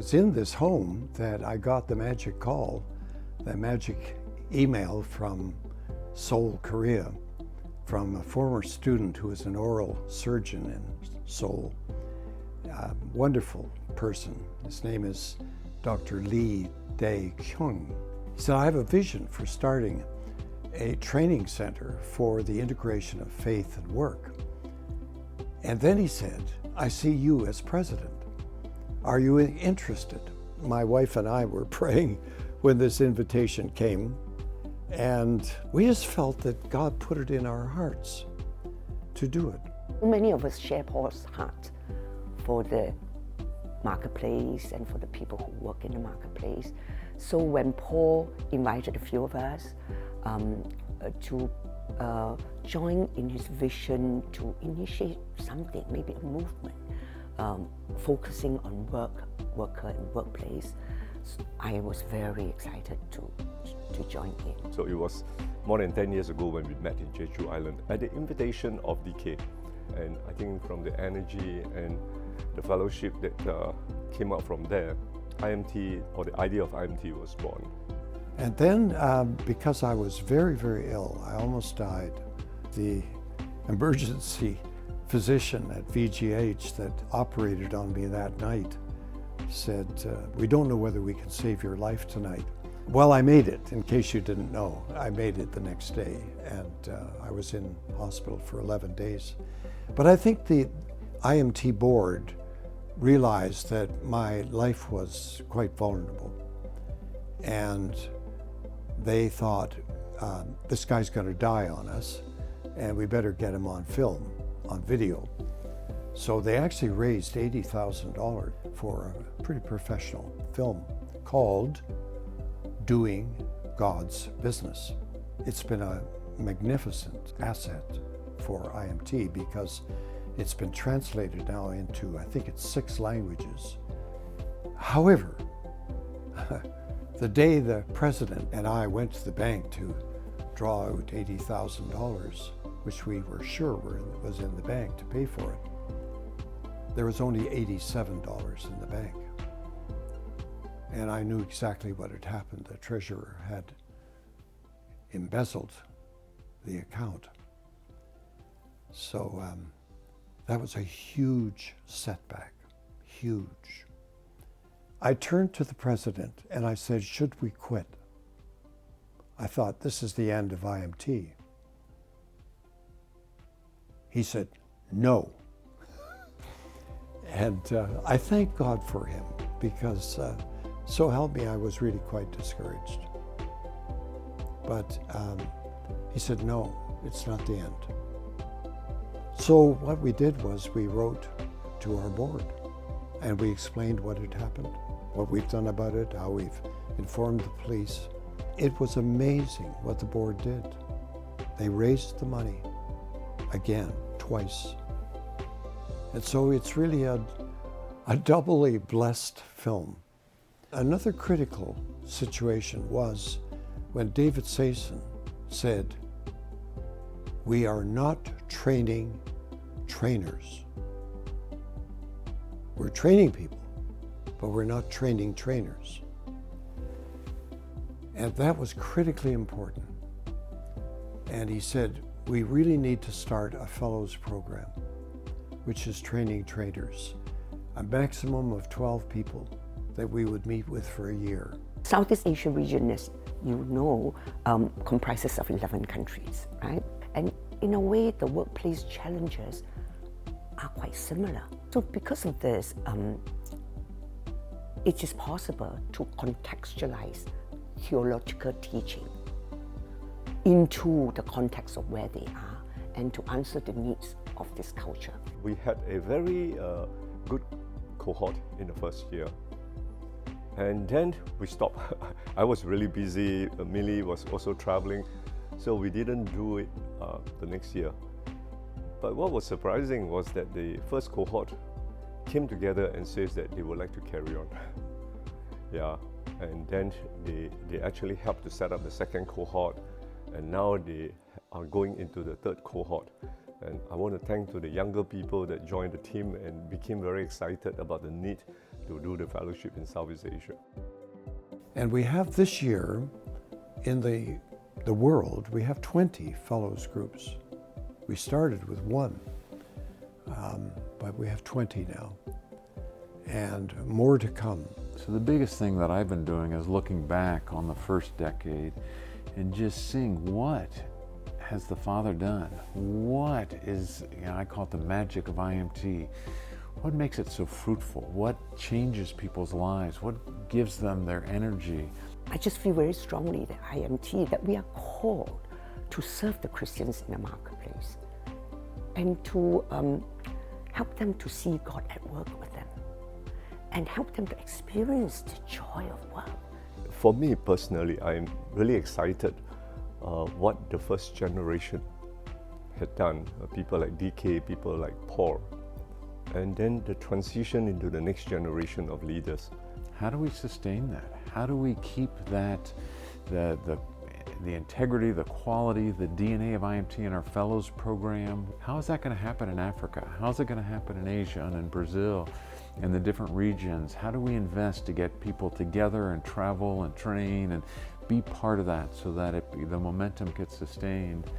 was in this home that I got the magic call, the magic email from Seoul, Korea, from a former student who was an oral surgeon in Seoul. A wonderful person. His name is Dr. Lee Dae-kyung. He said, I have a vision for starting a training center for the integration of faith and work. And then he said, I see you as president. Are you interested? My wife and I were praying when this invitation came, and we just felt that God put it in our hearts to do it. Many of us share Paul's heart for the marketplace and for the people who work in the marketplace. So when Paul invited a few of us to join in his vision to initiate something, maybe a movement, focusing on worker and workplace, I was very excited to join in. So it was more than 10 years ago when we met in Jeju Island at the invitation of DK. And I think from the energy and the fellowship that came out from there, IMT, or the idea of IMT, was born. And then, because I was very, very ill, I almost died, the emergency physician at VGH that operated on me that night said, we don't know whether we can save your life tonight. Well, I made it, in case you didn't know. I made it the next day, and I was in hospital for 11 days. But I think the IMT board realized that my life was quite vulnerable. And they thought, this guy's gonna die on us, and we better get him on film, on video. So they actually raised $80,000 for a pretty professional film called Doing God's Business. It's been a magnificent asset for IMT because it's been translated now into, I think it's 6 languages. However, the day the president and I went to the bank to draw out $80,000, which we were sure was in the bank to pay for it, there was only $87 in the bank. And I knew exactly what had happened. The treasurer had embezzled the account. So that was a huge setback, huge. I turned to the president and I said, should we quit? I thought, this is the end of IMT. He said, no. And I thank God for him because so help me, I was really quite discouraged. But he said, no, it's not the end. So what we did was we wrote to our board and we explained what had happened, what we've done about it, how we've informed the police. It was amazing what the board did. They raised the money again, twice. And so it's really a doubly blessed film. Another critical situation was when David Sason said, we are not training trainers. We're training people, but we're not training trainers. And that was critically important. And he said, we really need to start a fellows program, which is training trainers, a maximum of 12 people that we would meet with for a year. Southeast Asia region, as you know, comprises of 11 countries, right? And in a way, the workplace challenges are quite similar. So because of this, it is possible to contextualize theological teaching into the context of where they are and to answer the needs of this culture. We had a very good cohort in the first year. And then we stopped. I was really busy, Millie was also traveling, so we didn't do it the next year. But what was surprising was that the first cohort came together and says that they would like to carry on. Yeah, and then they actually helped to set up the second cohort, and now they are going into the third cohort. And I want to thank to the younger people that joined the team and became very excited about the need to do the fellowship in Southeast Asia. And we have this year, in the world, we have 20 fellows groups. We started with one, but we have 20 now, and more to come. So the biggest thing that I've been doing is looking back on the first decade and just seeing what has the Father done? What is, I call it the magic of IMT. What makes it so fruitful? What changes people's lives? What gives them their energy? I just feel very strongly that IMT, that we are called to serve the Christians in the marketplace and to help them to see God at work with them and help them to experience the joy of work. For me personally, I'm really excited what the first generation had done. People like DK, people like Paul, and then the transition into the next generation of leaders. How do we sustain that? How do we keep that, the integrity, the quality, the DNA of IMT in our fellows program? How is that going to happen in Africa? How is it going to happen in Asia and in Brazil and the different regions? How do we invest to get people together and travel and train and be part of that so that the momentum gets sustained?